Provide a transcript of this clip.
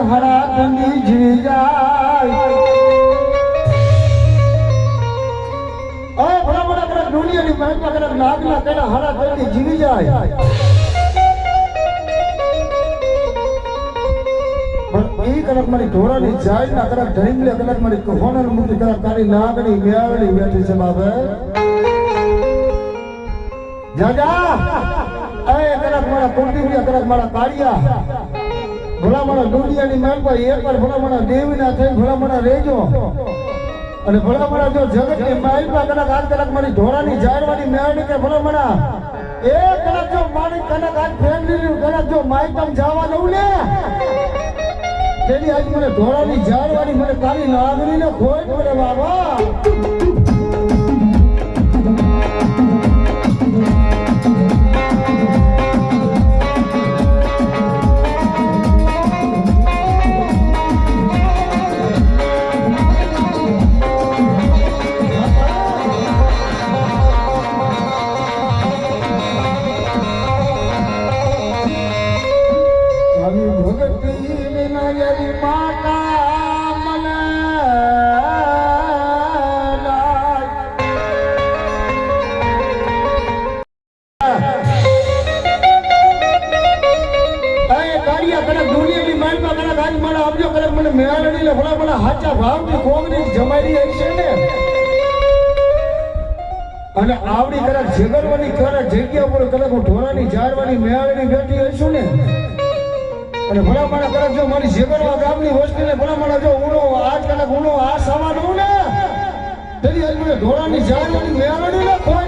હરા ધંધી જીવી જાય ભલા ભલા કદાચ દુનિયાની મહેનત કદાચ નાગના કદાચ હરા ધંધી જીવી જાય પણ એ કદાચ મારી ઢોરાની જાય ના કદાચ ઢરીમલે કદાચ મારી કોહનર મૂકી કદાચ તારી નાગની મેળડી બેઠી છે બાબે જાજા એ કદાચ મારા કુંડીયા કદાચ મારા કાળિયા ભલા મારા દુનિયાની મહેલ પર એકવાર ભલા મારા દેવીના થઈ ભલા મારા રેજો અને ભલા મારા જો જગતની મહેલ પર કદાચ આજ કદાચ મારી ઢોરાની જાળવાની મેળડી કે ભલા મારા એ કદાચ જો મારી કદાચ આજ ફેમિલી કદાચ જો માયકમ જવા દઉં ને તેની આજ મને ઢોરાની જાળવાની મને કાલી નાગરી ને ખોટ મને બાબા અને આવડી કદાચ જગરવાની કદાચ જગ્યા પર કદાચ હું ઢોરાની જાળવાની મેળાની બેઠી હશું ને અને ભલા મારા કદાચ જો મારી જગરવા ગામની હોસ્ટેલે ભલા મારા જો ઉનો આજ કદાચ ઉનો આ સવા દઉં ને તેની આજ મને ઢોરાની જાળવાની મેળાની ને કોઈ